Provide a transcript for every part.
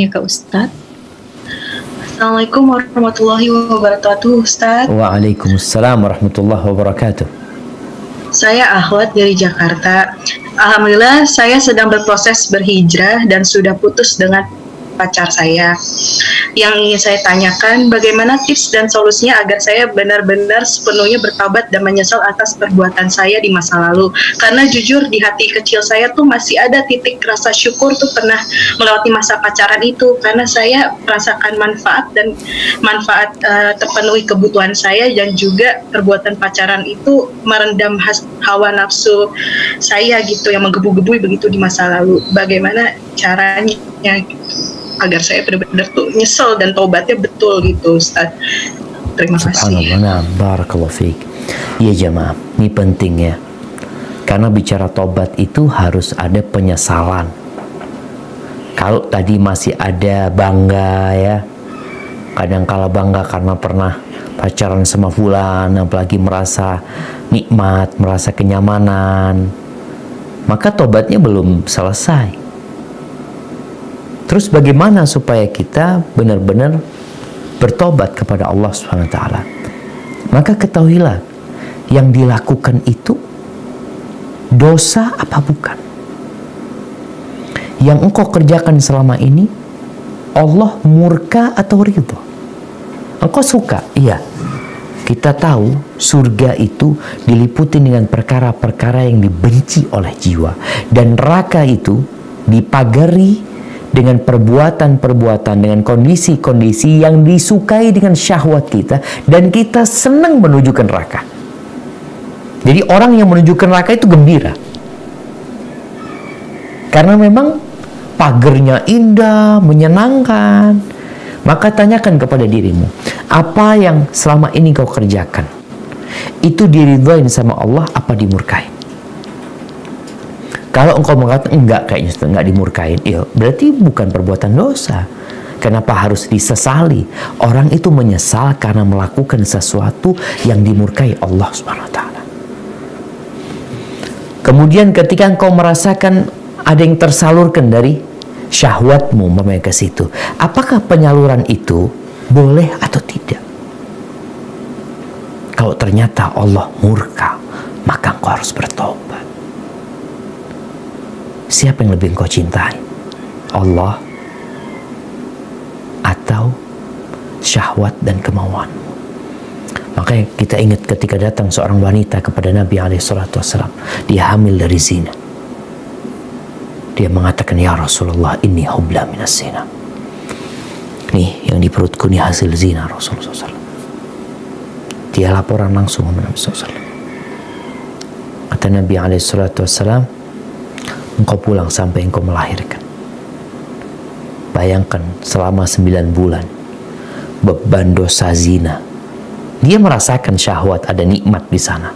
ke Ustadz. Assalamualaikum warahmatullahi wabarakatuh, Ustadz. Waalaikumsalam warahmatullahi wabarakatuh. Saya Ahwat dari Jakarta. Alhamdulillah saya sedang berproses berhijrah dan sudah putus dengan pacar saya. Yang ingin saya tanyakan, bagaimana tips dan solusinya agar saya benar-benar sepenuhnya bertobat dan menyesal atas perbuatan saya di masa lalu. Karena jujur di hati kecil saya tuh masih ada titik rasa syukur tuh pernah melewati masa pacaran itu. Karena saya merasakan manfaat terpenuhi kebutuhan saya, dan juga perbuatan pacaran itu merendam hawa nafsu saya gitu yang menggebu-gebui begitu di masa lalu. Bagaimana caranya agar saya benar-benar tuh nyesel dan taubatnya betul gitu, Ustaz. Terima kasih. Subhanallah, barakallahu fiik. Ya jamaah, ini penting ya. Karena bicara taubat itu harus ada penyesalan. Kalau tadi masih ada bangga ya, kadang kala bangga karena pernah pacaran sama fulan, apalagi merasa nikmat, merasa kenyamanan, maka taubatnya belum selesai. Terus bagaimana supaya kita benar-benar bertobat kepada Allah Subhanahu wa taala? Maka ketahuilah, yang dilakukan itu dosa apa bukan? Yang engkau kerjakan selama ini, Allah murka atau ridho? Engkau suka? Iya. Kita tahu surga itu diliputi dengan perkara-perkara yang dibenci oleh jiwa, dan neraka itu dipagari dengan perbuatan-perbuatan, dengan kondisi-kondisi yang disukai dengan syahwat kita, dan kita senang menuju ke neraka. Jadi orang yang menuju ke neraka itu gembira, karena memang pagernya indah, menyenangkan. Maka tanyakan kepada dirimu, apa yang selama ini kau kerjakan itu diridhoin sama Allah apa dimurkai? Kalau engkau mengatakan enggak, kayaknya enggak dimurkain, ya berarti bukan perbuatan dosa. Kenapa harus disesali? Orang itu menyesal karena melakukan sesuatu yang dimurkai Allah Subhanahu wa taala. Kemudian ketika engkau merasakan ada yang tersalurkan dari syahwatmu ke situ, apakah penyaluran itu boleh atau tidak? Kalau ternyata Allah murka, maka engkau harus bertobat. Siapa yang lebih engkau cintai? Allah atau syahwat dan kemauan? Makanya kita ingat ketika datang seorang wanita kepada Nabi SAW, dia hamil dari zina. Dia mengatakan, ya Rasulullah, inni hubla minas zina. Nih yang di perutku ini hasil zina Rasulullah SAW. Dia laporan langsung kepada Nabi SAW. Kata Nabi SAW, engkau pulang sampai engkau melahirkan. Bayangkan selama 9 bulan beban dosa zina. Dia merasakan syahwat, ada nikmat di sana,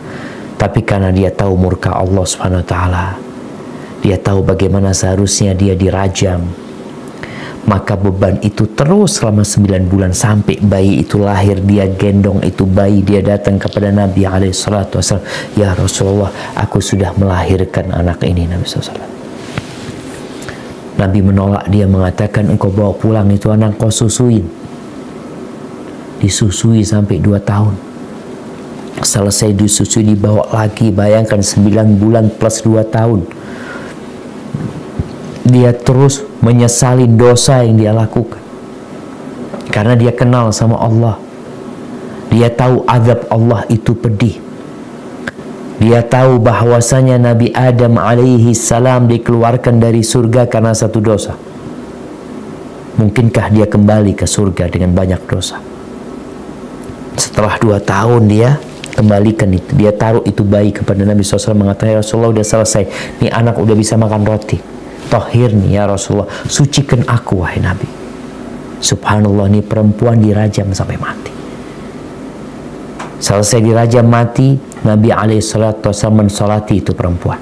tapi karena dia tahu murka Allah Subhanahu wa taala, dia tahu bagaimana seharusnya dia dirajam, maka beban itu terus selama 9 bulan sampai bayi itu lahir. Dia gendong itu bayi, dia datang kepada Nabi SAW, ya Rasulullah, aku sudah melahirkan anak ini. Nabi SAW, Nabi menolak, dia mengatakan, engkau bawa pulang itu anak, kau susuin. Disusui sampai 2 tahun. Selesai disusui, dibawa lagi. Bayangkan 9 bulan plus 2 tahun. Dia terus menyesali dosa yang dia lakukan, karena dia kenal sama Allah. Dia tahu azab Allah itu pedih. Dia tahu bahwasanya Nabi Adam alaihi salam dikeluarkan dari surga karena satu dosa. Mungkinkah dia kembali ke surga dengan banyak dosa? Setelah 2 tahun dia kembalikan itu. Dia taruh itu bayi kepada Nabi SAW, mengatakan, ya Rasulullah, udah selesai. Nih anak udah bisa makan roti. Tohir nih ya Rasulullah, sucikan aku wahai Nabi. Subhanallah, nih perempuan dirajam sampai mati. Selesai dirajam mati, Nabi SAW mensolati itu perempuan.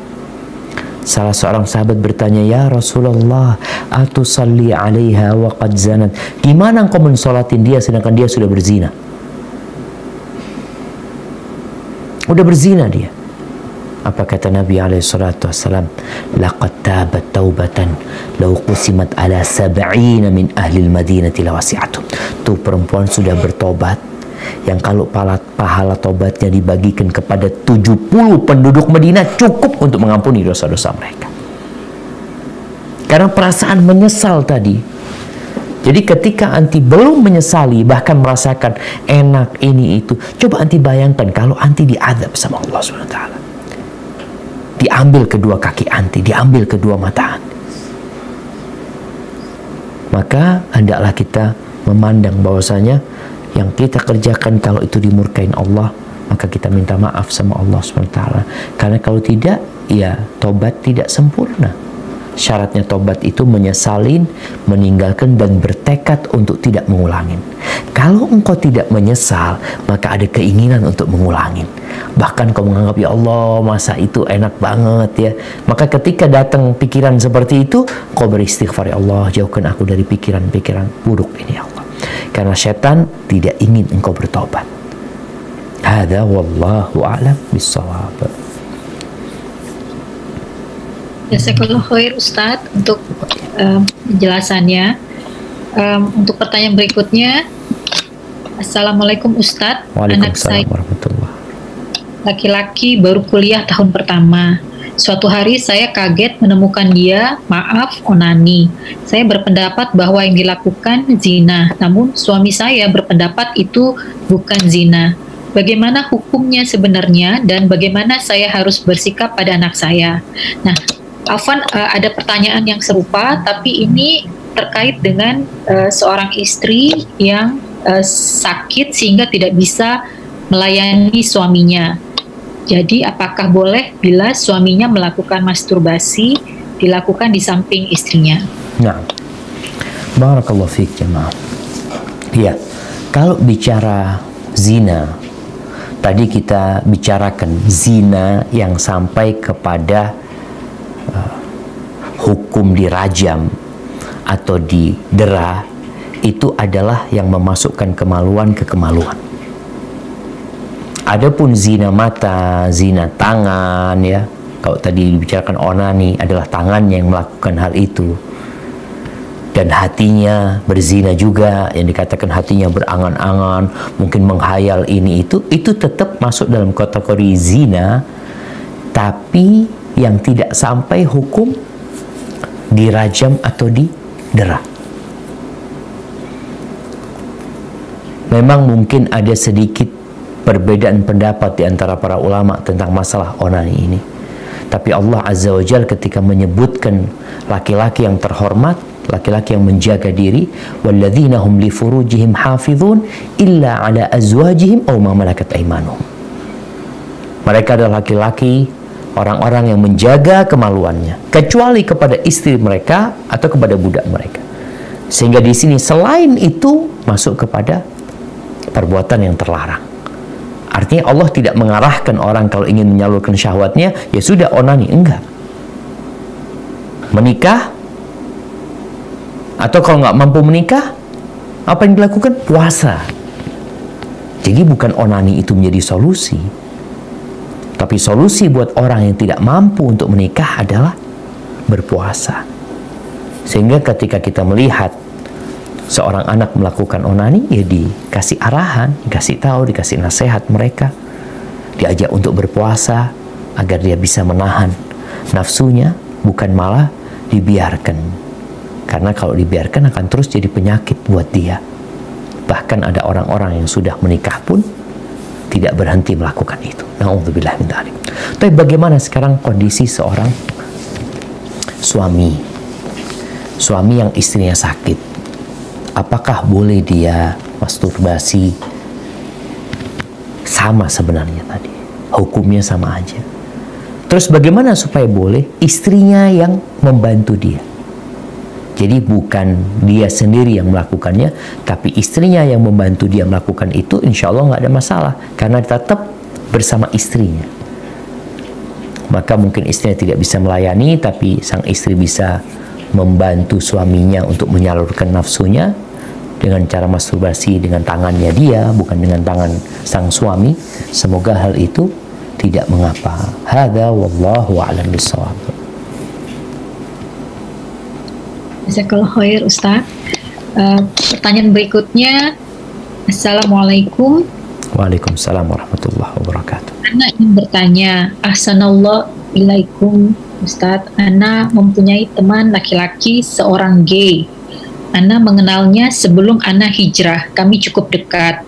Salah seorang sahabat bertanya, ya Rasulullah, atusalli alaiha wa qad zanat. Gimana engkau mensolatin dia sedangkan dia sudah berzina? Udah berzina dia. Apa kata Nabi alaihi salatu wassalam? Laqad tabat taubatan law qusimat ala sab'ina min ahli al-Madinati lawasi'atum. Tuh perempuan sudah bertobat yang kalau pahala tobatnya dibagikan kepada 70 penduduk Madinah cukup untuk mengampuni dosa-dosa mereka. Karena perasaan menyesal tadi. Jadi ketika anti belum menyesali, bahkan merasakan enak ini itu, coba anti bayangkan kalau anti diazab sama Allah SWT. Diambil kedua kaki anti, diambil kedua mata anti. Maka hendaklah kita memandang bahwasanya yang kita kerjakan kalau itu dimurkain Allah, maka kita minta maaf sama Allah SWT. Karena kalau tidak, ya tobat tidak sempurna. Syaratnya tobat itu menyesalin, meninggalkan, dan bertekad untuk tidak mengulangin. Kalau engkau tidak menyesal, maka ada keinginan untuk mengulangin. Bahkan kau menganggap, ya Allah, masa itu enak banget ya. Maka ketika datang pikiran seperti itu, kau beristighfar, ya Allah, jauhkan aku dari pikiran-pikiran buruk ini, ya Allah. Karena setan tidak ingin engkau bertobat. Hadza wallahu a'lam bissawab. Jazakallahu khair Ustadz untuk penjelasannya. Untuk pertanyaan berikutnya, Assalamualaikum Ustadz, anak saya laki-laki baru kuliah tahun pertama. Suatu hari saya kaget menemukan dia, maaf, onani. Saya berpendapat bahwa yang dilakukan zina, namun suami saya berpendapat itu bukan zina. Bagaimana hukumnya sebenarnya dan bagaimana saya harus bersikap pada anak saya? Nah, Afwan, ada pertanyaan yang serupa, tapi ini terkait dengan seorang istri yang sakit sehingga tidak bisa melayani suaminya. Jadi, apakah boleh bila suaminya melakukan masturbasi dilakukan di samping istrinya? Nah, barakallahu fiik jemaah. Ya, kalau bicara zina, tadi kita bicarakan zina yang sampai kepada hukum dirajam atau didera, itu adalah yang memasukkan kemaluan ke kemaluan. Adapun zina mata, zina tangan, ya, kalau tadi dibicarakan onani adalah tangannya yang melakukan hal itu, dan hatinya berzina juga, yang dikatakan hatinya berangan-angan, mungkin menghayal ini itu tetap masuk dalam kategori zina, tapi yang tidak sampai hukum dirajam atau didera. Memang mungkin ada sedikit perbedaan pendapat di antara para ulama tentang masalah onani ini. Tapi Allah Azza wa Jalla ketika menyebutkan laki-laki yang terhormat, laki-laki yang menjaga diri, walladzina hum li furujihim hafizun illa ala azwajihim aw ma malakat aymanuhum. Mereka adalah laki-laki, orang-orang yang menjaga kemaluannya, kecuali kepada istri mereka atau kepada budak mereka. Sehingga di sini selain itu masuk kepada perbuatan yang terlarang. Artinya Allah tidak mengarahkan orang kalau ingin menyalurkan syahwatnya, ya sudah onani, enggak. Menikah, atau kalau nggak mampu menikah, apa yang dilakukan? Puasa. Jadi bukan onani itu menjadi solusi. Tapi solusi buat orang yang tidak mampu untuk menikah adalah berpuasa. Sehingga ketika kita melihat seorang anak melakukan onani, ya dikasih arahan, dikasih tahu, dikasih nasihat mereka, diajak untuk berpuasa agar dia bisa menahan nafsunya, bukan malah dibiarkan. Karena kalau dibiarkan akan terus jadi penyakit buat dia. Bahkan ada orang-orang yang sudah menikah pun tidak berhenti melakukan itu. Na'udzubillah min dzalik. Tapi bagaimana sekarang kondisi seorang suami yang istrinya sakit? Apakah boleh dia masturbasi? Sama sebenarnya tadi, hukumnya sama aja. Terus bagaimana supaya boleh? Istrinya yang membantu dia. Jadi bukan dia sendiri yang melakukannya, tapi istrinya yang membantu dia melakukan itu, insya Allah nggak ada masalah, karena tetap bersama istrinya. Maka mungkin istrinya tidak bisa melayani, tapi sang istri bisa membantu suaminya untuk menyalurkan nafsunya dengan cara masturbasi dengan tangannya dia, bukan dengan tangan sang suami. Semoga hal itu tidak mengapa. Hadza wallahu a'lam bishawab. Jazakallahu khair Ustaz. Pertanyaan berikutnya, Assalamualaikum. Waalaikumsalam warahmatullahi wabarakatuh. Ana ingin bertanya, Ahsanallahu ilaikum Ustaz. Ana mempunyai teman laki-laki seorang gay. Ana mengenalnya sebelum Ana hijrah. Kami cukup dekat.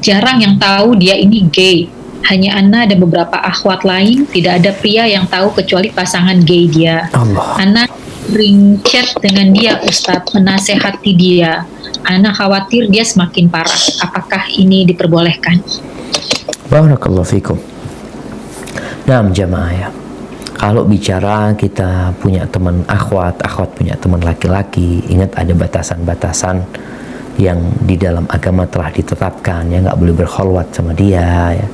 Jarang yang tahu dia ini gay. Hanya Ana dan beberapa akhwat lain. Tidak ada pria yang tahu kecuali pasangan gay dia. Allah. Ana sering chat dengan dia Ustadz, menasehati dia. Ana khawatir dia semakin parah. Apakah ini diperbolehkan? Barakallahu fikum. Nah, jamaah ya. Kalau bicara kita punya teman akhwat, akhwat punya teman laki-laki, ingat ada batasan-batasan yang di dalam agama telah ditetapkan, ya, nggak boleh berkholwat sama dia, ya.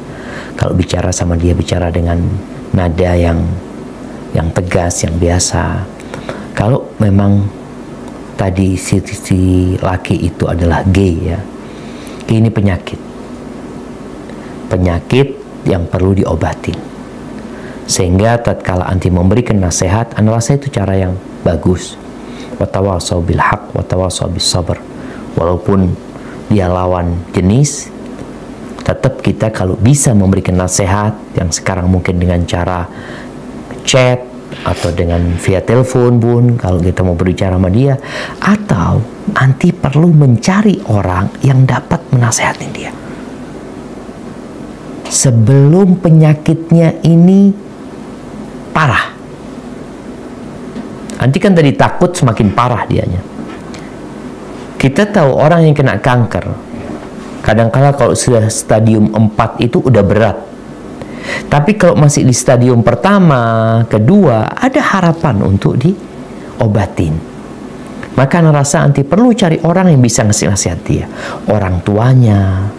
Kalau bicara sama dia, bicara dengan nada yang tegas, yang biasa. Kalau memang tadi si laki itu adalah gay, ya, ini penyakit yang perlu diobatin. Sehingga tatkala anti memberikan nasihat, Anda rasa itu cara yang bagus. Watawasau bil haq, watawasau bis sabr. Walaupun dia lawan jenis, tetap kita kalau bisa memberikan nasihat yang sekarang mungkin dengan cara chat atau dengan via telepon pun, kalau kita mau berbicara sama dia, atau anti perlu mencari orang yang dapat menasehati dia sebelum penyakitnya ini parah. Anti kan tadi takut semakin parah dianya. Kita tahu orang yang kena kanker, kadang-kala kalau sudah stadium 4 itu udah berat. Tapi kalau masih di stadium pertama, kedua, ada harapan untuk diobatin. Maka Ana rasa anti perlu cari orang yang bisa ngasih nasihat dia. Orang tuanya,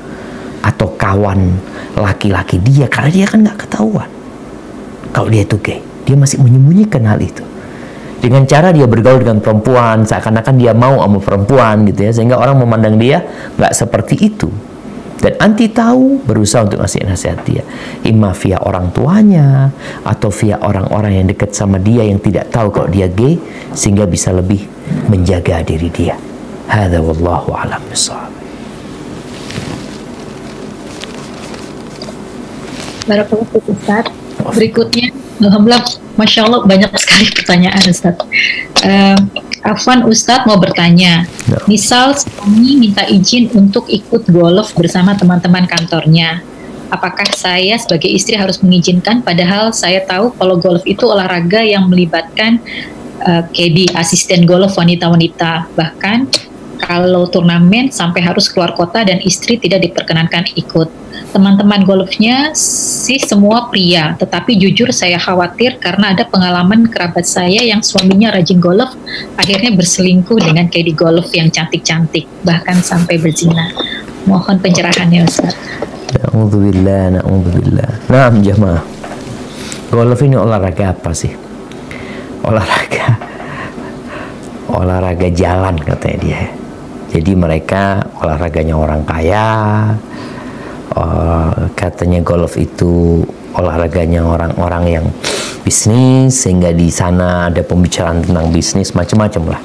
atau kawan laki-laki dia, karena dia kan nggak ketahuan kalau dia itu gay. Dia masih menyembunyikan hal itu. Dengan cara dia bergaul dengan perempuan, seakan-akan dia mau sama perempuan gitu ya, sehingga orang memandang dia nggak seperti itu. Dan anti tahu, berusaha untuk ngasih nasihat dia, imma via orang tuanya atau via orang-orang yang dekat sama dia yang tidak tahu kalau dia gay, sehingga bisa lebih menjaga diri dia. Hadza wallahu a'lam bishawab. Barakallahu fiik Ustaz. Berikutnya, alhamdulillah, masya Allah banyak sekali pertanyaan Ustaz. Afwan Ustadz mau bertanya, misal suami minta izin untuk ikut golf bersama teman-teman kantornya, apakah saya sebagai istri harus mengizinkan, padahal saya tahu kalau golf itu olahraga yang melibatkan caddy, asisten golf wanita-wanita, bahkan kalau turnamen sampai harus keluar kota dan istri tidak diperkenankan ikut. Teman-teman golfnya sih semua pria, tetapi jujur saya khawatir karena ada pengalaman kerabat saya yang suaminya rajin golf, akhirnya berselingkuh dengan caddy golf yang cantik-cantik, bahkan sampai berzina. Mohon pencerahannya Ustaz. Na'udzubillah, na'udzubillah. Nah, jamaah, golf ini olahraga apa sih? Olahraga jalan katanya dia. Jadi mereka olahraganya orang kaya. Katanya golf itu olahraganya orang-orang yang bisnis, sehingga di sana ada pembicaraan tentang bisnis macam-macam lah.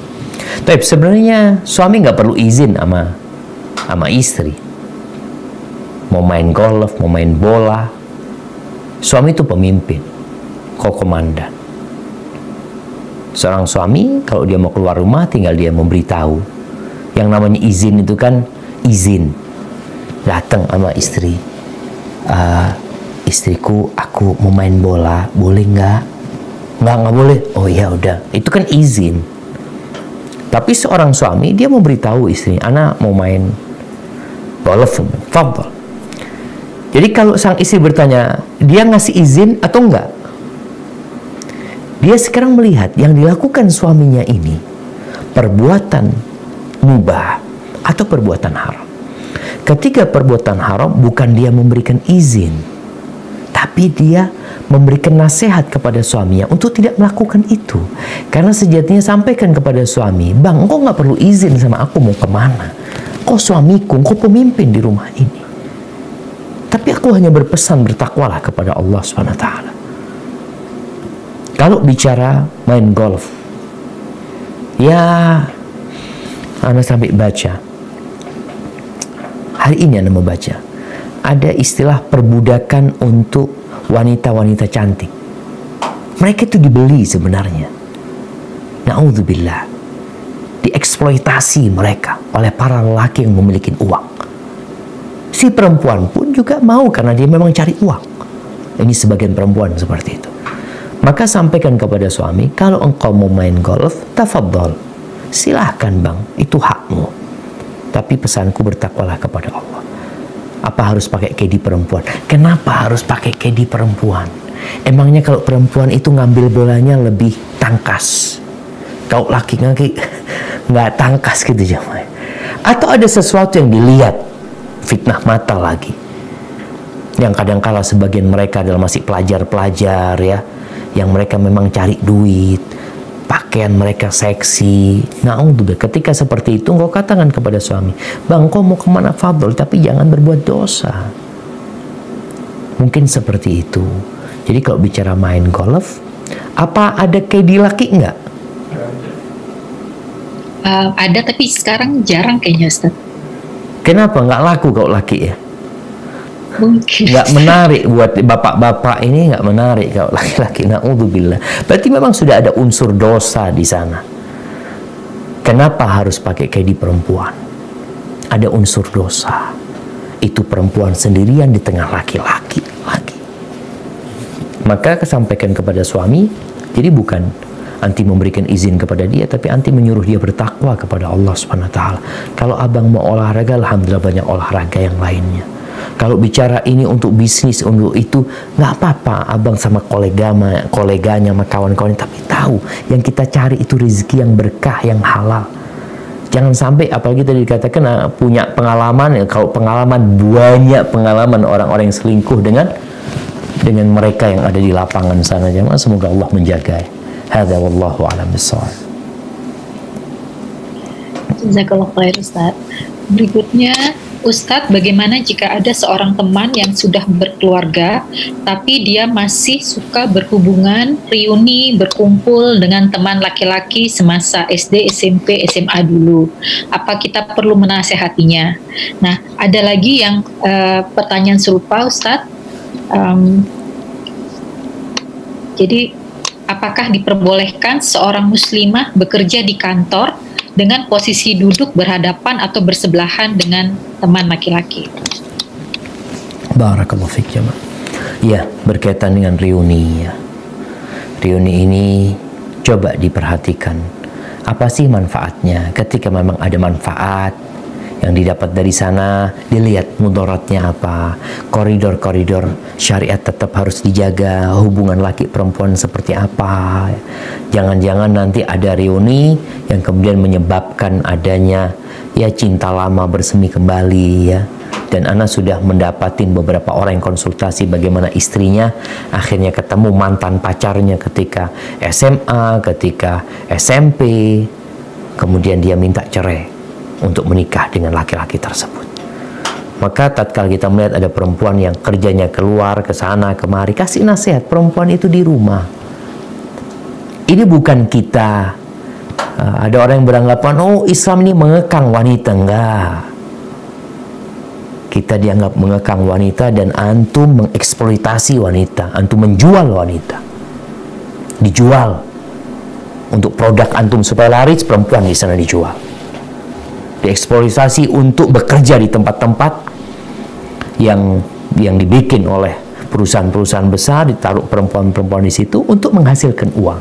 Tapi sebenarnya suami nggak perlu izin sama istri. Mau main golf, mau main bola, suami itu pemimpin, komandan. Seorang suami kalau dia mau keluar rumah tinggal dia memberitahu. Yang namanya izin itu kan izin. Datang sama istri, istriku, aku mau main bola, boleh nggak? Nggak boleh. Oh ya udah, itu kan izin. Tapi seorang suami dia memberitahu istri, anak mau main golf, fadhal. Jadi kalau sang istri bertanya, dia ngasih izin atau enggak? Dia sekarang melihat yang dilakukan suaminya ini perbuatan mubah atau perbuatan haram. Ketika perbuatan haram, bukan dia memberikan izin, tapi dia memberikan nasihat kepada suaminya untuk tidak melakukan itu. Karena sejatinya sampaikan kepada suami, bang, engkau nggak perlu izin sama aku mau kemana. Kau suamiku, engkau pemimpin di rumah ini. Tapi aku hanya berpesan bertakwalah kepada Allah SWT. Kalau bicara main golf, ya Anda sampai baca. Hari ini Anda membaca. Ada istilah perbudakan untuk wanita-wanita cantik. Mereka itu dibeli sebenarnya. Na'udzubillah. Dieksploitasi mereka oleh para lelaki yang memiliki uang. Si perempuan pun juga mau karena dia memang cari uang. Ini sebagian perempuan seperti itu. Maka sampaikan kepada suami, kalau engkau mau main golf, tafadhol. Silahkan bang, itu hakmu. Tapi pesanku bertakwalah kepada Allah. Apa harus pakai caddy perempuan? Kenapa harus pakai caddy perempuan? Emangnya kalau perempuan itu ngambil bolanya lebih tangkas? Kalau laki-laki nggak tangkas gitu jamaah. Atau ada sesuatu yang dilihat, fitnah mata lagi. Yang kadang-kala sebagian mereka adalah masih pelajar-pelajar ya, yang mereka memang cari duit, pakaian mereka seksi. Na'udzubillah, ketika seperti itu engkau katakan kepada suami, bang kau mau kemana fadol, tapi jangan berbuat dosa. Mungkin seperti itu. Jadi kalau bicara main golf, apa ada caddy laki enggak? Ada, tapi sekarang jarang kayaknya, Ustaz. Kenapa nggak laku kalau laki ya? Mungkin. Nggak menarik buat bapak-bapak ini, nggak menarik kalau laki-laki. Na'udzubillah. Berarti memang sudah ada unsur dosa di sana. Kenapa harus pakai caddy perempuan? Ada unsur dosa. Itu perempuan sendirian di tengah laki-laki lagi. Maka kesampaikan kepada suami, jadi bukan anti memberikan izin kepada dia, tapi anti menyuruh dia bertakwa kepada Allah SWT. Kalau abang mau olahraga, alhamdulillah banyak olahraga yang lainnya. Kalau bicara ini untuk bisnis, untuk itu, nggak apa-apa abang sama koleganya, sama kawan-kawan, tapi tahu yang kita cari itu rezeki yang berkah, yang halal. Jangan sampai, apalagi tadi dikatakan punya pengalaman, kalau pengalaman, banyak pengalaman orang-orang yang selingkuh dengan mereka yang ada di lapangan sana. Jemaah, semoga Allah menjaga. Hadza wallahu a'lam bissawab. Jazakallah khair, Ustaz. Berikutnya, Ustadz, bagaimana jika ada seorang teman yang sudah berkeluarga, tapi dia masih suka berhubungan, reuni, berkumpul dengan teman laki-laki semasa SD, SMP, SMA dulu? Apa kita perlu menasehatinya? Nah, ada lagi yang pertanyaan serupa, Ustadz. Jadi, apakah diperbolehkan seorang muslimah bekerja di kantor dengan posisi duduk berhadapan atau bersebelahan dengan teman laki-laki? Barakallahu fiik jemaah. Ya, berkaitan dengan reuni ya. Reuni ini coba diperhatikan. Apa sih manfaatnya? Ketika memang ada manfaat yang didapat dari sana, dilihat mudaratnya apa. Koridor-koridor syariat tetap harus dijaga. Hubungan laki perempuan seperti apa. Jangan-jangan nanti ada reuni yang kemudian menyebabkan adanya ya cinta lama bersemi kembali ya. Dan Ana sudah mendapatin beberapa orang yang konsultasi bagaimana istrinya akhirnya ketemu mantan pacarnya ketika SMA, ketika SMP, kemudian dia minta cerai untuk menikah dengan laki-laki tersebut. Maka tatkala kita melihat ada perempuan yang kerjanya keluar ke sana kemari, kasih nasihat, perempuan itu di rumah. Ini bukan kita ada orang yang beranggapan oh Islam ini mengekang wanita. Enggak. Kita dianggap mengekang wanita dan antum mengeksploitasi wanita, antum menjual wanita. Dijual untuk produk antum supaya laris, perempuan di sana dijual. Dieksploitasi untuk bekerja di tempat-tempat yang dibikin oleh perusahaan-perusahaan besar, ditaruh perempuan-perempuan di situ untuk menghasilkan uang.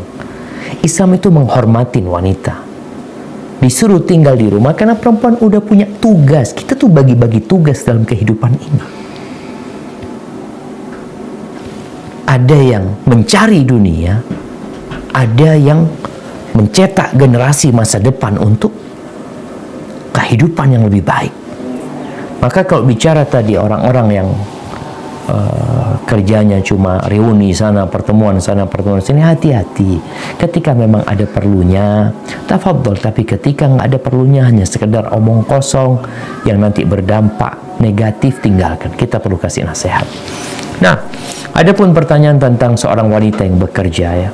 Islam itu menghormatin wanita. Disuruh tinggal di rumah karena perempuan udah punya tugas. Kita tuh bagi-bagi tugas dalam kehidupan ini. Ada yang mencari dunia, ada yang mencetak generasi masa depan untuk kehidupan yang lebih baik. Maka kalau bicara tadi orang-orang yang kerjanya cuma reuni sana, pertemuan sini, hati-hati. Ketika memang ada perlunya, tafadhol. Tapi ketika nggak ada perlunya, hanya sekedar omong kosong yang nanti berdampak negatif tinggalkan. Kita perlu kasih nasihat. Nah, ada pun pertanyaan tentang seorang wanita yang bekerja ya.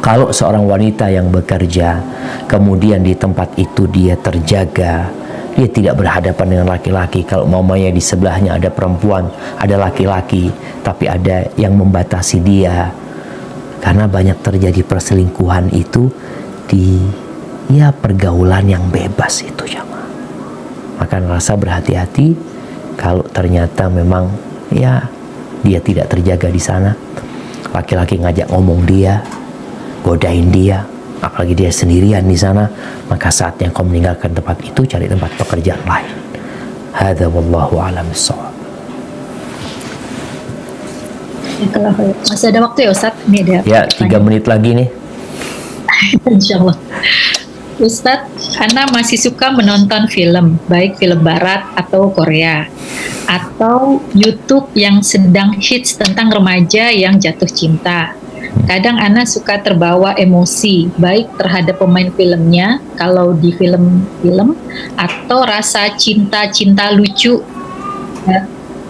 Kalau seorang wanita yang bekerja, kemudian di tempat itu dia terjaga, dia tidak berhadapan dengan laki-laki. Kalau mamanya di sebelahnya ada perempuan, ada laki-laki, tapi ada yang membatasi dia. Karena banyak terjadi perselingkuhan itu di pergaulan yang bebas itu jamaah. Maka rasa berhati-hati kalau ternyata memang dia tidak terjaga di sana. Laki-laki ngajak ngomong dia, godain dia, apalagi dia sendirian di sana, maka saatnya kau meninggalkan tempat itu, cari tempat pekerjaan lain. Hadza wallahu a'lam bissawab. Masih ada waktu ya Ustaz? Ini ada ya 3 menit lagi nih. Insyaallah. Ustadz, Ana masih suka menonton film, baik film barat atau Korea, atau YouTube yang sedang hits tentang remaja yang jatuh cinta. Kadang Ana suka terbawa emosi, baik terhadap pemain filmnya, kalau di film-film, atau rasa cinta-cinta lucu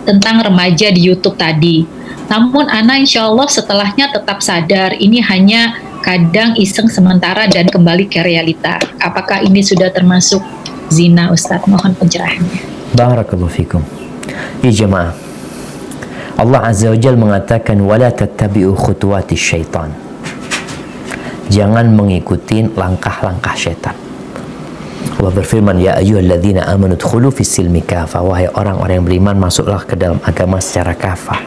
tentang remaja di YouTube tadi. Namun Ana insya Allah setelahnya tetap sadar, ini hanya kadang iseng sementara dan kembali ke realita. Apakah ini sudah termasuk zina, Ustadz? Mohon pencerahannya. Barakallahu fikum. Ya jemaah, Allah Azza wa Jalla mengatakan wala tattabi'u khutuwati syaitan. Jangan mengikuti langkah-langkah syaitan. Allah berfirman, ya ayyuhalladzina amanu dkhulu fis-silmi kafah. Wahai orang-orang yang beriman, masuklah ke dalam agama secara kafah,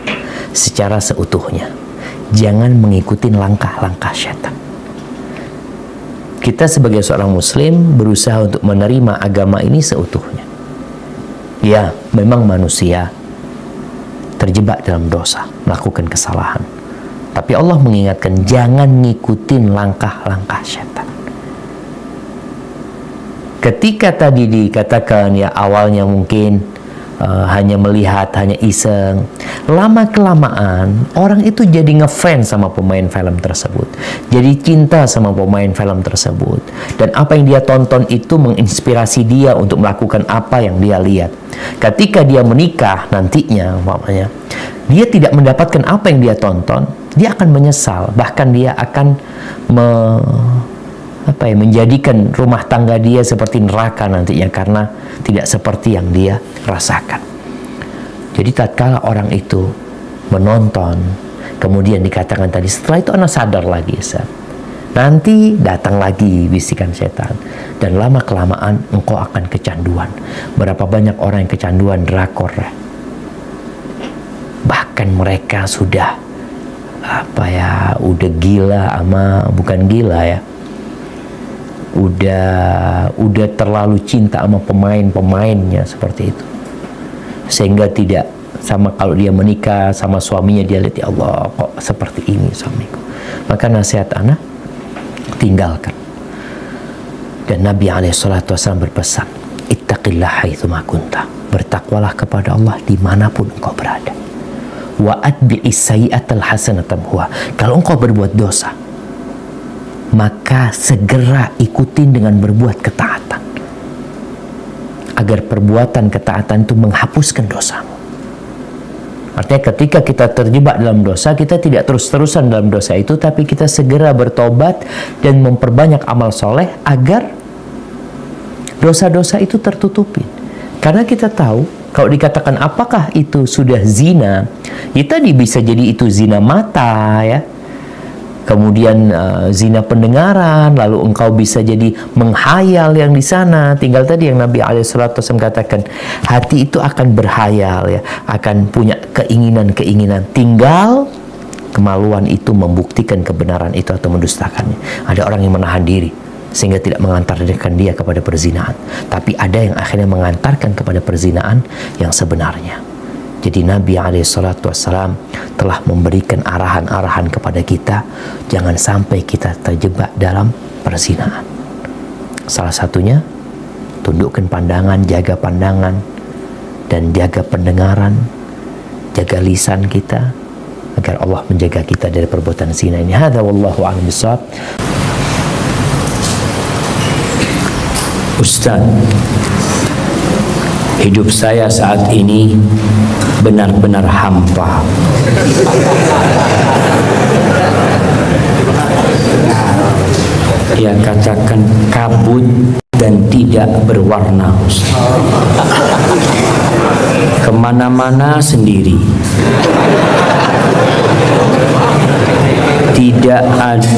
secara seutuhnya. Jangan mengikuti langkah-langkah syaitan. Kita sebagai seorang muslim berusaha untuk menerima agama ini seutuhnya. Ya, memang manusia terjebak dalam dosa, melakukan kesalahan. Tapi Allah mengingatkan jangan ngikutin langkah-langkah syaitan. Ketika tadi dikatakan ya awalnya mungkin hanya melihat, hanya iseng, lama-kelamaan orang itu jadi ngefans sama pemain film tersebut, jadi cinta sama pemain film tersebut, dan apa yang dia tonton itu menginspirasi dia untuk melakukan apa yang dia lihat. Ketika dia menikah nantinya, umpamanya dia tidak mendapatkan apa yang dia tonton, dia akan menyesal, bahkan dia akan menjadikan rumah tangga dia seperti neraka nantinya karena tidak seperti yang dia rasakan. Jadi tatkala orang itu menonton, kemudian dikatakan tadi, setelah itu anak sadar lagi, nanti datang lagi bisikan setan, dan lama-kelamaan engkau akan kecanduan. Berapa banyak orang yang kecanduan drakor, bahkan mereka sudah udah gila sama, bukan gila ya, udah terlalu cinta sama pemain-pemainnya seperti itu, sehingga tidak sama kalau dia menikah sama suaminya, dia lihat ya Allah kok seperti ini suamiku. Maka nasihat anak, tinggalkan. Dan Nabi SAW berpesan, ittaqillah haitsuma kunta, bertakwalah kepada Allah dimanapun engkau berada. Wa atbi'is sayyi'atal hasanatan huwa, kalau engkau berbuat dosa maka segera ikutin dengan berbuat ketaatan, agar perbuatan ketaatan itu menghapuskan dosamu. Artinya ketika kita terjebak dalam dosa, kita tidak terus-terusan dalam dosa itu, tapi kita segera bertobat dan memperbanyak amal soleh agar dosa-dosa itu tertutupi. Karena kita tahu, kalau dikatakan apakah itu sudah zina, ya tadi bisa jadi itu zina mata ya, kemudian zina pendengaran, lalu engkau bisa jadi menghayal yang di sana. Tinggal tadi yang Nabi SAW katakan, hati itu akan berhayal ya, akan punya keinginan-keinginan. Tinggal kemaluan itu membuktikan kebenaran itu atau mendustakannya. Ada orang yang menahan diri sehingga tidak mengantarkan dia kepada perzinahan, tapi ada yang akhirnya mengantarkan kepada perzinahan yang sebenarnya. Jadi Nabi SAW telah memberikan arahan-arahan kepada kita, jangan sampai kita terjebak dalam perzinahan. Salah satunya, tundukkan pandangan, jaga pandangan, dan jaga pendengaran, jaga lisan kita, agar Allah menjaga kita dari perbuatan zina ini. Hadza wallahu a'lam bishawab. Ustaz, Hidup saya saat ini benar-benar hampa. Ya, katakan kabut dan tidak berwarna, Ustaz. Kemana-mana sendiri.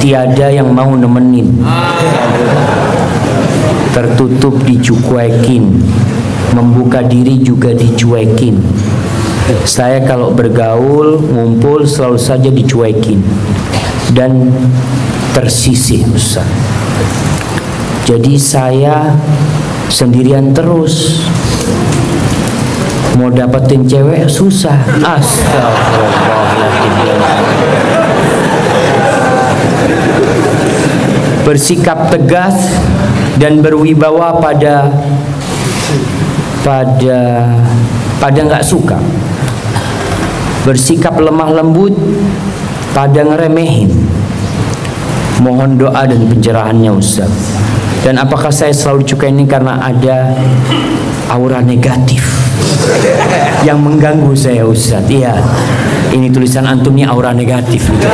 Tiada yang mau nemenin. Tertutup dicuekin, membuka diri juga dicuekin. Saya kalau bergaul, ngumpul selalu saja dicuekin dan tersisih, Ustaz. Jadi saya sendirian terus. Mau dapetin cewek susah. Astagfirullahaladzim. Bersikap tegas dan berwibawa pada nggak suka. Bersikap lemah lembut pada ngeremehin. Mohon doa dan pencerahannya, Ustaz. Dan apakah saya selalu cukai ini karena ada aura negatif yang mengganggu saya, Ustaz? Iya, ini tulisan antum ini aura negatif gitu.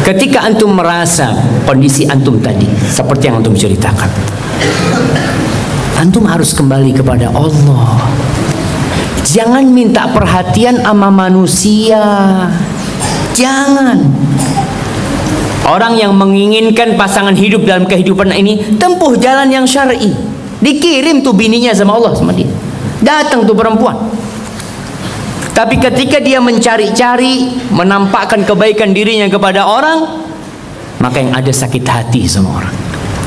Ketika antum merasa kondisi antum tadi seperti yang antum ceritakan, antum harus kembali kepada Allah. Jangan minta perhatian sama manusia. Jangan. Orang yang menginginkan pasangan hidup dalam kehidupan ini tempuh jalan yang syar'i. Dikirim tuh bininya sama Allah sama dia. Datang tuh perempuan. Tapi ketika dia mencari-cari, menampakkan kebaikan dirinya kepada orang, maka yang ada sakit hati sama orang.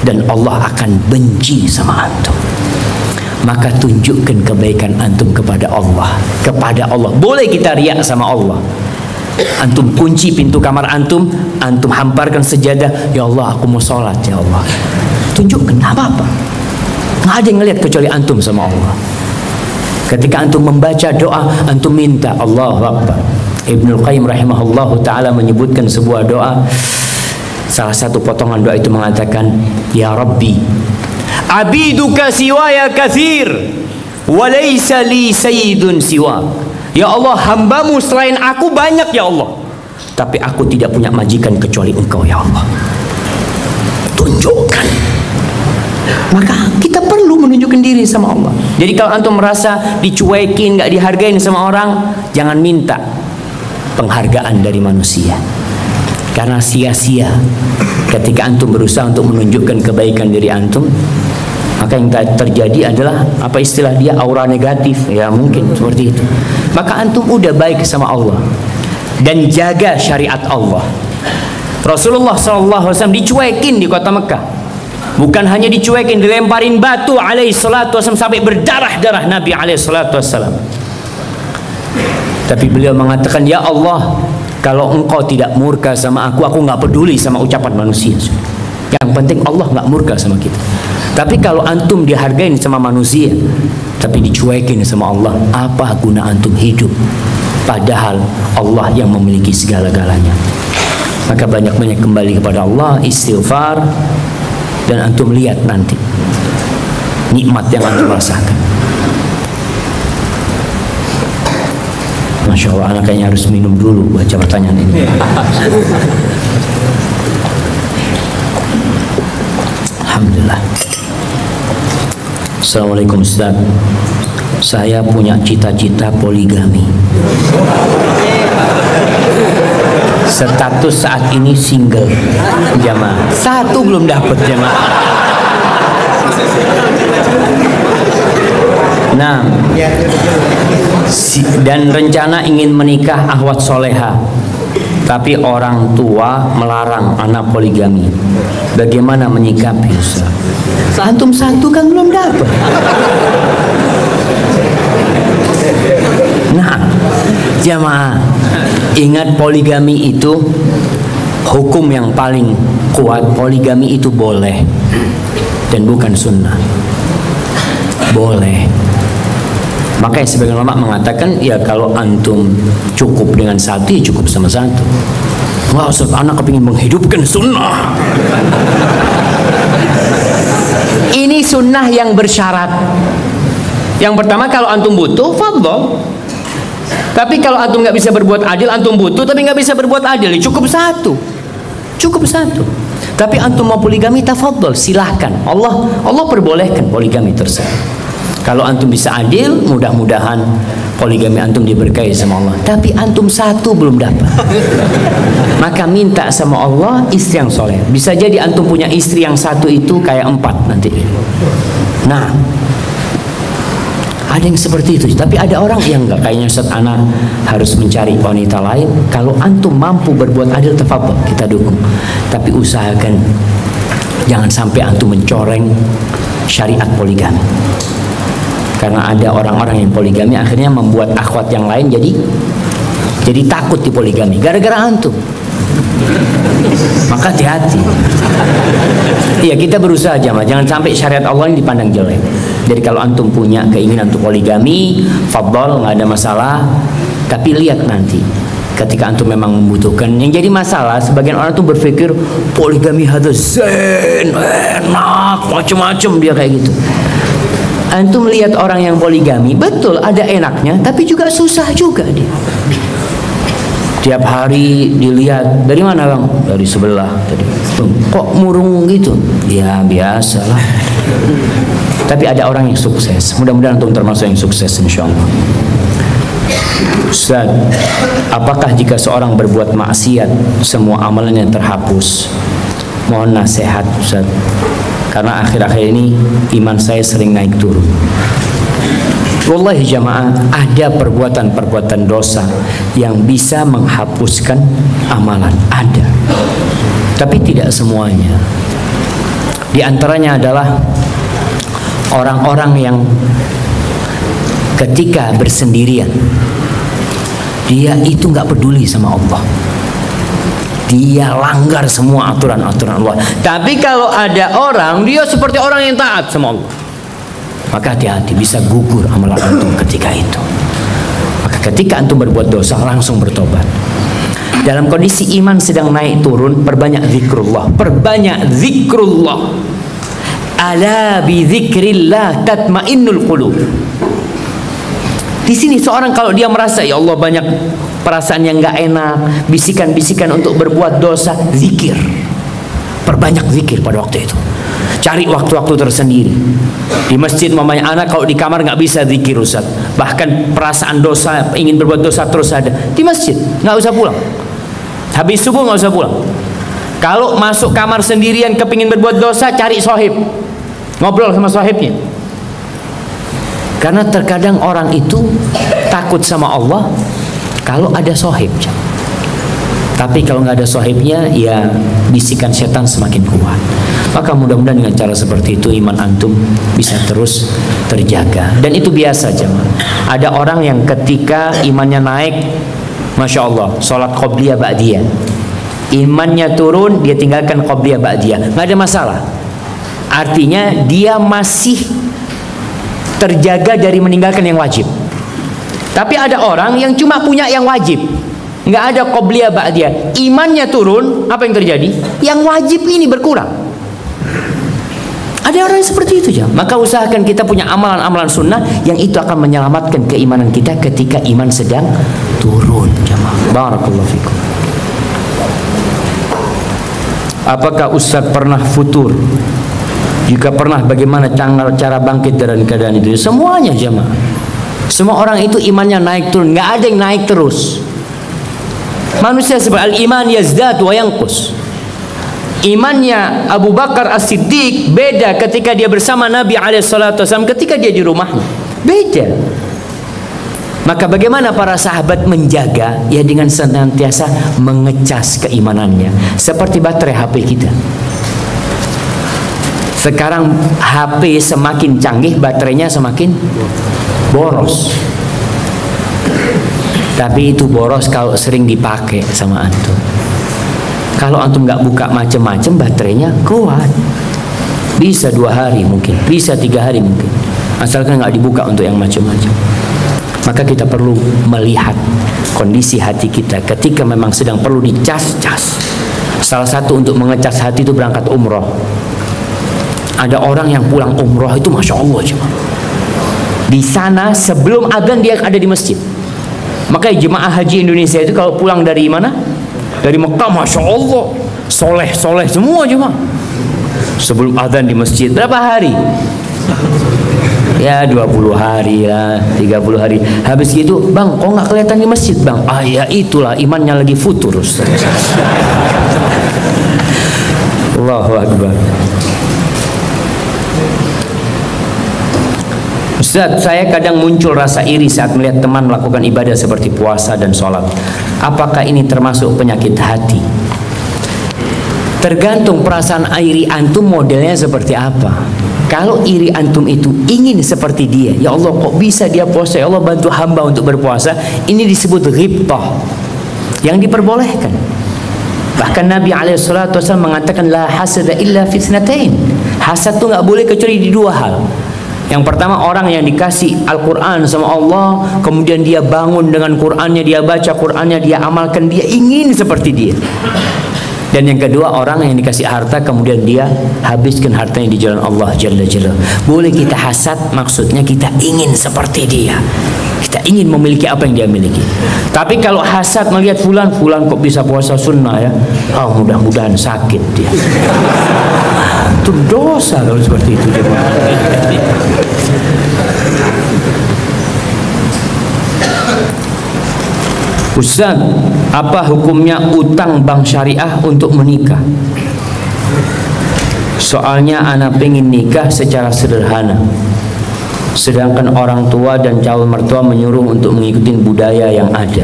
Dan Allah akan benci sama antum. Maka tunjukkan kebaikan antum kepada Allah. Kepada Allah. Boleh kita riak sama Allah. Antum kunci pintu kamar antum, antum hamparkan sejadah, ya Allah aku mau sholat ya Allah. Tunjukkan, apa-apa. Nggak ada yang ngelihat kecuali antum sama Allah. Ketika antum membaca doa, antum minta Allahu Akbar. Ibnul Qayyim rahimahullahu ta'ala menyebutkan sebuah doa. Salah satu potongan doa itu mengatakan, ya Rabbi, abiduka siwaya kathir, walaysa li sayyidun siwak. Ya Allah, hambamu selain aku banyak ya Allah, tapi aku tidak punya majikan kecuali engkau ya Allah. Tunjukkan. Maka kita perlu menunjukkan diri sama Allah. Jadi kalau antum merasa dicuekin, gak dihargain sama orang, jangan minta penghargaan dari manusia, karena sia-sia. Ketika antum berusaha untuk menunjukkan kebaikan diri antum, maka yang terjadi adalah apa istilah dia, aura negatif. Ya mungkin seperti itu. Maka antum udah baik sama Allah dan jaga syariat Allah. Rasulullah SAW dicuekin di kota Mekah. Bukan hanya dicuekin, dilemparin batu alaihi salatu wassalam sampai berdarah-darah Nabi alaihi salatu wassalam. Tapi beliau mengatakan, ya Allah, kalau engkau tidak murka sama aku nggak peduli sama ucapan manusia. Yang penting Allah nggak murka sama kita. Tapi kalau antum dihargain sama manusia, tapi dicuekin sama Allah, apa guna antum hidup? Padahal Allah yang memiliki segala-galanya. Maka banyak-banyak kembali kepada Allah, istighfar, dan antum lihat nanti nikmat yang antum rasakan. Masya Allah, anak kayaknya harus minum dulu baca pertanyaan ini. Alhamdulillah. Assalamualaikum Ustaz. Saya punya cita-cita poligami. Status saat ini single, jamaah. Satu belum dapat, jamaah. Nah, dan rencana ingin menikah akhwat soleha, tapi orang tua melarang anak poligami. Bagaimana menyikapi, Ustaz? Antum satu kan belum dapat. Nah, jamaah, ingat poligami itu hukum yang paling kuat. Poligami itu boleh dan bukan sunnah. Boleh. Makanya sebagian ulama mengatakan, ya kalau antum cukup dengan satu, ya cukup sama satu. Wah Ustaz, anak kepingin menghidupkan sunnah. Ini sunnah yang bersyarat. Yang pertama, kalau antum butuh, fadhol. Tapi kalau antum nggak bisa berbuat adil, antum butuh tapi nggak bisa berbuat adil, cukup satu. Cukup satu. Tapi antum mau poligami, tafadhol, silahkan. Allah perbolehkan poligami tersebut. Kalau antum bisa adil, mudah-mudahan poligami antum diberkahi sama Allah. Tapi antum satu belum dapat, maka minta sama Allah istri yang soleh. Bisa jadi antum punya istri yang satu itu kayak 4 nanti. Nah, ada yang seperti itu. Tapi ada orang yang enggak, kayaknya Ustaz ana harus mencari wanita lain. Kalau antum mampu berbuat adil, tafadhol, kita dukung. Tapi usahakan jangan sampai antum mencoreng syariat poligami. Karena ada orang-orang yang poligami akhirnya membuat akhwat yang lain jadi takut di poligami gara-gara antum. Maka hati-hati. Iya, kita berusaha jangan sampai syariat Allah ini dipandang jelek. Jadi kalau antum punya keinginan untuk poligami, fadhol, nggak ada masalah. Tapi lihat nanti ketika antum memang membutuhkan. Yang jadi masalah, sebagian orang tuh berpikir poligami harus zen, enak, macam-macam dia kayak gitu. Antum lihat orang yang poligami, betul ada enaknya, tapi juga susah juga dia. Tiap hari dilihat, dari mana bang? Dari sebelah tadi. Kok murung gitu? Ya biasalah. Tapi ada orang yang sukses. Mudah-mudahan antum termasuk yang sukses insyaallah. Ustaz, apakah jika seorang berbuat maksiat semua amalannya terhapus? Mohon nasihat Ustaz. Karena akhir-akhir ini iman saya sering naik turun. Wallahi jamaah, ada perbuatan-perbuatan dosa yang bisa menghapuskan amalan, ada. Tapi tidak semuanya. Di antaranya adalah orang-orang yang ketika bersendirian, dia itu nggak peduli sama Allah. Dia langgar semua aturan-aturan Allah. Tapi kalau ada orang, dia seperti orang yang taat sama Allah, maka hati-hati, bisa gugur amalan antum ketika itu. Maka ketika antum berbuat dosa, langsung bertobat. Dalam kondisi iman sedang naik turun, perbanyak zikrullah. Perbanyak zikrullah. Ala bi zikrillah tatmainnul qulub. Di sini seorang kalau dia merasa ya Allah banyak perasaan yang nggak enak, bisikan-bisikan untuk berbuat dosa, zikir. Perbanyak zikir pada waktu itu. Cari waktu-waktu tersendiri. Di masjid mamanya anak kalau di kamar nggak bisa zikir Ustaz. Bahkan perasaan dosa, ingin berbuat dosa terus ada. Di masjid nggak usah pulang. Habis subuh nggak usah pulang. Kalau masuk kamar sendirian kepingin berbuat dosa, cari sohib, ngobrol sama sohibnya. Karena terkadang orang itu takut sama Allah kalau ada sohib. Tapi kalau nggak ada sohibnya, ya bisikan setan semakin kuat. Maka mudah-mudahan dengan cara seperti itu iman antum bisa terus terjaga. Dan itu biasa jemaah. Ada orang yang ketika imannya naik, masya Allah, sholat qobliyah ba'diyah, imannya turun, dia tinggalkan qobliyah ba'diyah, nggak ada masalah. Artinya dia masih terjaga dari meninggalkan yang wajib. Tapi ada orang yang cuma punya yang wajib, nggak ada qobliyah ba'diyah, imannya turun, apa yang terjadi? Yang wajib ini berkurang. Ada orang yang seperti itu ya. Maka usahakan kita punya amalan-amalan sunnah yang itu akan menyelamatkan keimanan kita ketika iman sedang turun jamaah. Barakallahu fikum. Apakah Ustaz pernah futur? Jika pernah, bagaimana cara bangkit dari keadaan itu? Semuanya jamaah. Semua orang itu imannya naik turun, nggak ada yang naik terus. Manusia seperti al-iman yazdad wa yanqus. Imannya Abu Bakar As-Siddiq beda ketika dia bersama Nabi SAW, ketika dia di rumahnya beda. Maka bagaimana para sahabat menjaga? Ya dengan senantiasa mengecas keimanannya, seperti baterai HP kita. Sekarang HP semakin canggih, baterainya semakin boros. Tapi itu boros kalau sering dipakai sama antum. Kalau antum nggak buka macam-macam, baterainya kuat. Bisa 2 hari mungkin, bisa 3 hari mungkin. Asalkan nggak dibuka untuk yang macam-macam. Maka kita perlu melihat kondisi hati kita ketika memang sedang perlu dicas-cas. Salah satu untuk mengecas hati itu berangkat umroh. Ada orang yang pulang umroh itu Masya Allah jemaah. Di sana sebelum azan dia ada di masjid. Makanya jemaah haji Indonesia itu kalau pulang dari mana? Dari Mekah, Masya Allah, soleh semua jemaah. Sebelum azan di masjid. Berapa hari? Ya 20 hari lah, 30 hari. Habis gitu, bang, kok nggak kelihatan di masjid bang? Ah ya itulah imannya lagi futur. Allahu Akbar. Ustaz, saya kadang muncul rasa iri saat melihat teman melakukan ibadah seperti puasa dan sholat. Apakah ini termasuk penyakit hati? Tergantung perasaan iri antum modelnya seperti apa. Kalau iri antum itu ingin seperti dia, ya Allah kok bisa dia puasa, ya Allah bantu hamba untuk berpuasa, ini disebut ghibtah, yang diperbolehkan. Bahkan Nabi SAW mengatakan la hasada illa fitnatain. Hasad itu nggak boleh kecuali di dua hal. Yang pertama, orang yang dikasih Al-Quran sama Allah, kemudian dia bangun dengan Qurannya, dia baca Qurannya, dia amalkan, dia ingin seperti dia. Dan yang kedua, orang yang dikasih harta, kemudian dia habiskan hartanya di jalan Allah Jalla Jalla. Boleh kita hasad, maksudnya kita ingin seperti dia, kita ingin memiliki apa yang dia miliki. Tapi kalau hasad melihat fulan kok bisa puasa sunnah ya, oh mudah-mudahan sakit dia. Itu dosa kalau seperti itu. Ustaz, apa hukumnya utang bank syariah untuk menikah? Soalnya anak pengen nikah secara sederhana, sedangkan orang tua dan calon mertua menyuruh untuk mengikuti budaya yang ada.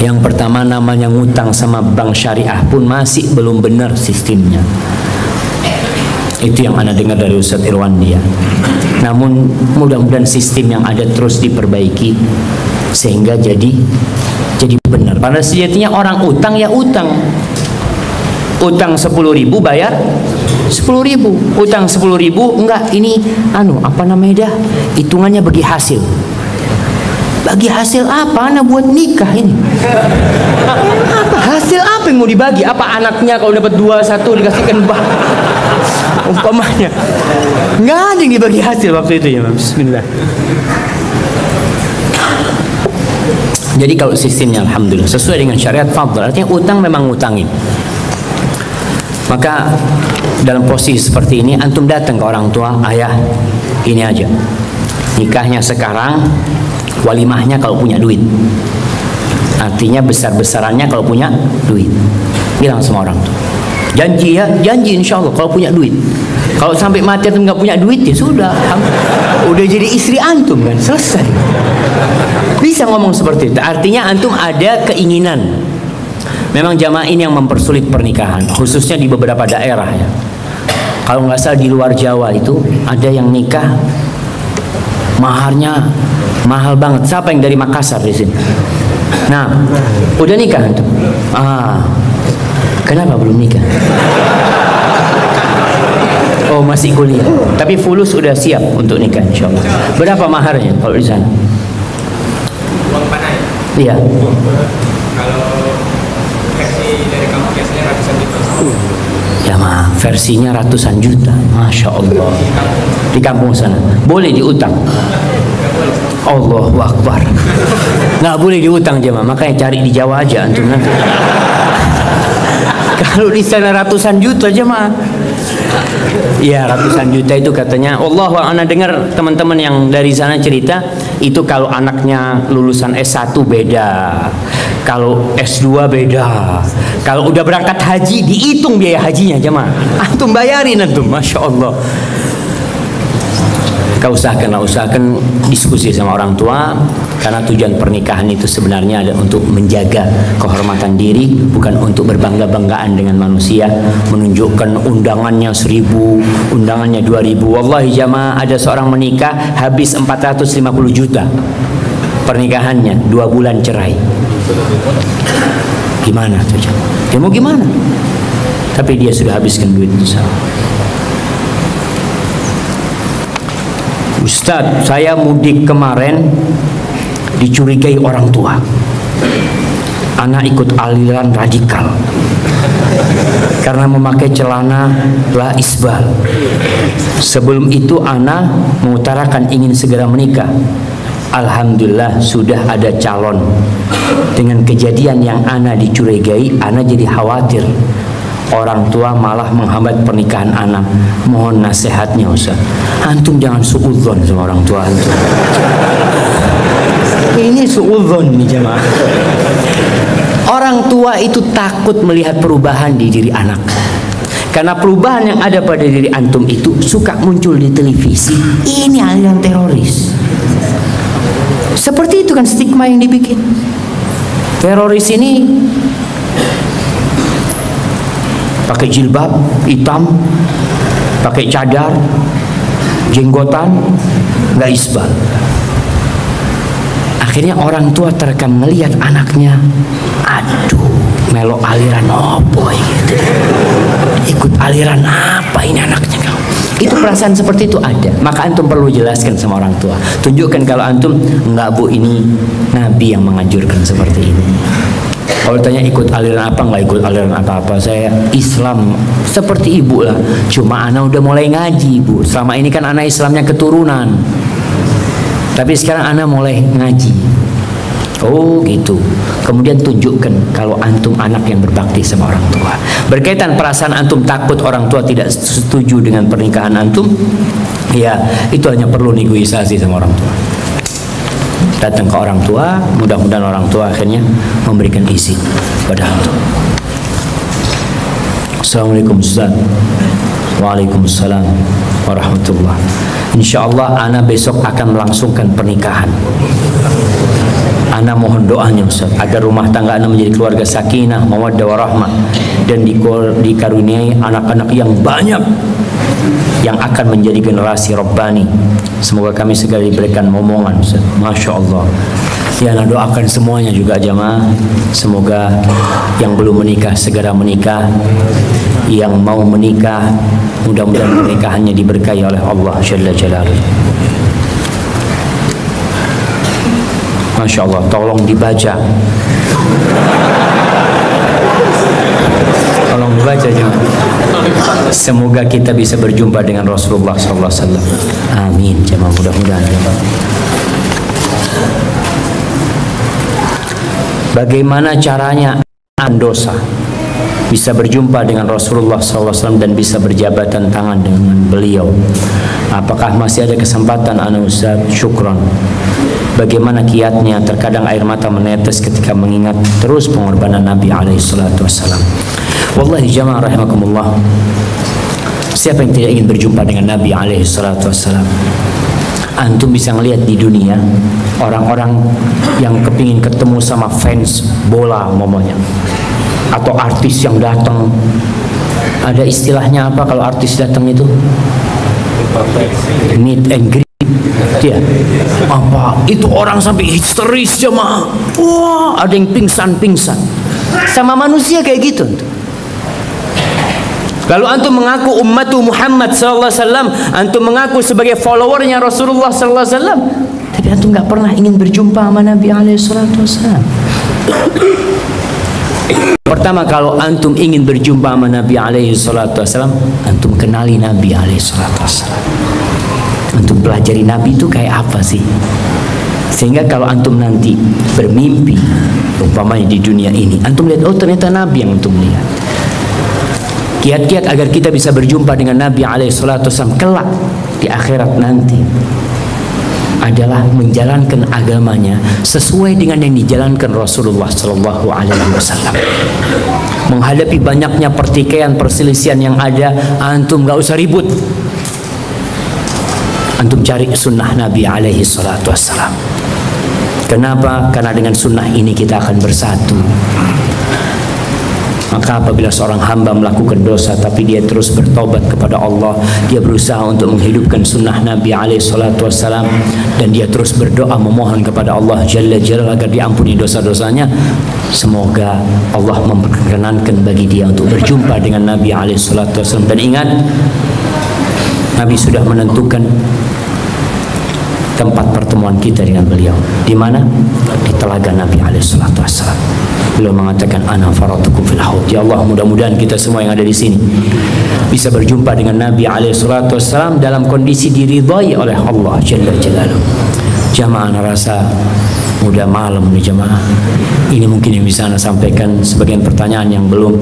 Yang pertama, namanya ngutang sama bank syariah pun masih belum benar sistemnya. Itu yang Anda dengar dari Ustadz Irwandi ya. Namun mudah-mudahan sistem yang ada terus diperbaiki sehingga jadi benar. Pada sejatinya orang utang ya utang. Utang 10.000 bayar 10.000. Utang 10.000 enggak, ini apa namanya dah? Hitungannya bagi hasil. Bagi hasil apa? Anak buat nikah ini. Apa hasil apa yang mau dibagi? Apa anaknya kalau dapat 2-1 dikasihkan bah? Umpamanya. Nggak ada yang dibagi hasil waktu itu ya, Bismillah. Jadi kalau sistemnya alhamdulillah sesuai dengan syariat fadl, artinya utang memang ngutangin. Maka dalam posisi seperti ini antum datang ke orang tua, ayah, ini aja. Nikahnya sekarang, walimahnya kalau punya duit. Artinya besar-besarannya kalau punya duit. Bilang sama orang tua. Janji ya, janji insya Allah kalau punya duit. Kalau sampai mati antum nggak punya duit ya sudah, udah jadi istri antum kan, selesai. Bisa ngomong seperti itu. Artinya antum ada keinginan. Memang jamaah ini yang mempersulit pernikahan, khususnya di beberapa daerah ya. Kalau nggak salah di luar Jawa itu ada yang nikah maharnya mahal banget. Siapa yang dari Makassar di sini? Nah, udah nikah antum? Kenapa belum nikah? Oh masih kuliah, tapi fulus sudah siap untuk nikah insyaallah. Berapa maharnya kalau di sana? Uang panai. Iya. Kalau versi dari kamu biasanya ratusan juta. Ya mah, versinya ratusan juta, masya Allah. Di kampung sana boleh diutang. Allahu Akbar. Nggak boleh diutang jemaah, makanya cari di Jawa aja antum nanti. Kalau di sana ratusan juta jemaah. Ya ratusan juta itu katanya. Allah ana dengar teman-teman yang dari sana cerita itu kalau anaknya lulusan S1 beda, kalau S2 beda, kalau udah berangkat haji dihitung biaya hajinya jemaah. Antum bayarin antum, masya Allah. Kau usahakan diskusi sama orang tua, karena tujuan pernikahan itu sebenarnya ada untuk menjaga kehormatan diri, bukan untuk berbangga-banggaan dengan manusia, menunjukkan undangannya 1.000, undangannya 2.000. Wallahi jamaah, ada seorang menikah habis 450 juta pernikahannya, 2 bulan cerai. Gimana tuh jamaah? Dia mau gimana? Tapi dia sudah habiskan duit besar. Ustadz, saya mudik kemarin dicurigai orang tua. Anak ikut aliran radikal. karena memakai celana la isbal. Sebelum itu ana mengutarakan ingin segera menikah. Alhamdulillah sudah ada calon. Dengan kejadian yang ana dicurigai, ana jadi khawatir. Orang tua malah menghambat pernikahan ana. Mohon nasihatnya Ustaz. Antum jangan suudzon sama orang tua antum. Ini suudzon nih jemaah. Orang tua itu takut melihat perubahan di diri anak. Karena perubahan yang ada pada diri antum itu suka muncul di televisi. Ini aliran teroris. Seperti itu kan stigma yang dibikin. Teroris ini pakai jilbab hitam, pakai cadar, jenggotan, nggak isbal. Akhirnya orang tua terekam melihat anaknya, aduh, melo aliran opo gitu. Ikut aliran apa ini anaknya kau? Itu perasaan seperti itu ada. Maka antum perlu jelaskan sama orang tua. Tunjukkan kalau antum enggak bu, ini Nabi yang menganjurkan seperti ini. Kalau tanya ikut aliran apa, enggak ikut aliran apa-apa. Saya Islam seperti ibu lah. Cuma anak udah mulai ngaji bu. Selama ini kan anak Islamnya keturunan. Tapi sekarang anak mulai ngaji. Oh gitu. Kemudian tunjukkan kalau antum anak yang berbakti sama orang tua. Berkaitan perasaan antum takut orang tua tidak setuju dengan pernikahan antum, ya itu hanya perlu negosiasi sama orang tua. Datang ke orang tua, mudah-mudahan orang tua akhirnya memberikan izin pada antum. Assalamualaikum Ustaz. Waalaikumsalam warahmatullah. Insyaallah ana besok akan melangsungkan pernikahan. Ana mohon doanya Ustaz agar rumah tangga ana menjadi keluarga sakinah, mawaddah warahmah dan dikaruniai anak-anak yang banyak yang akan menjadi generasi Rabbani. Semoga kami segera diberikan momongan Ustaz. Masya Allah. Ya, ana doakan semuanya juga jamaah. Semoga yang belum menikah segera menikah. Yang mau menikah mudah-mudahan pernikahannya diberkahi oleh Allah Jalla Jalaluhu. Masya Allah, tolong dibaca. Tolong dibaca jemaah. Semoga kita bisa berjumpa dengan Rasulullah SAW. Amin jemaah, mudah-mudahan jemaah. Bagaimana caranya dosa bisa berjumpa dengan Rasulullah SAW dan bisa berjabatan tangan dengan beliau? Apakah masih ada kesempatan ana Ustaz? Syukran. Bagaimana kiatnya? Terkadang air mata menetes ketika mengingat terus pengorbanan Nabi SAW. Wallahi jamaah rahimakumullah, siapa yang tidak ingin berjumpa dengan Nabi SAW? Antum bisa ngelihat di dunia orang-orang yang kepingin ketemu sama fans bola umpamanya, atau artis yang datang. Ada istilahnya apa kalau artis datang itu? Meet and greet. Ya. Apa? Itu orang sampai histeris jemaah. Wah, ada yang pingsan-pingsan. Sama manusia kayak gitu. Lalu antum mengaku ummatu Muhammad sallallahu alaihi wasallam, antum mengaku sebagai followernya Rasulullah sallallahu alaihi wasallam, tapi antum nggak pernah ingin berjumpa sama Nabi alaihi wasallam. Pertama, kalau antum ingin berjumpa sama Nabi alaihi wasallam, antum kenali Nabi alaihi wasallam. Antum pelajari Nabi itu kayak apa sih? Sehingga kalau antum nanti bermimpi umpamanya di dunia ini, antum lihat, oh ternyata Nabi yang antum lihat. Kiat-kiat agar kita bisa berjumpa dengan Nabi SAW kelak di akhirat nanti adalah menjalankan agamanya sesuai dengan yang dijalankan Rasulullah SAW. Menghadapi banyaknya pertikaian, perselisihan yang ada, antum gak usah ribut. Antum cari sunnah Nabi SAW. Kenapa? Karena dengan sunnah ini kita akan bersatu. Maka apabila seorang hamba melakukan dosa tapi dia terus bertobat kepada Allah, dia berusaha untuk menghidupkan sunnah Nabi SAW, dan dia terus berdoa memohon kepada Allah Jalla Jalla agar diampuni dosa-dosanya, semoga Allah memperkenankan bagi dia untuk berjumpa dengan Nabi SAW. Dan ingat, Nabi sudah menentukan tempat pertemuan kita dengan beliau. Di mana? Di telaga Nabi alaihissalatu wassalam. Beliau mengatakan ana faratukum fil haud. Ya Allah, mudah-mudahan kita semua yang ada di sini bisa berjumpa dengan Nabi alaihissalatu wassalam dalam kondisi diridhai oleh Allah jalla jalaluhu. Jamaah, ana rasa udah malam nih jamaah. Ini mungkin yang bisa ana sampaikan, sebagian pertanyaan yang belum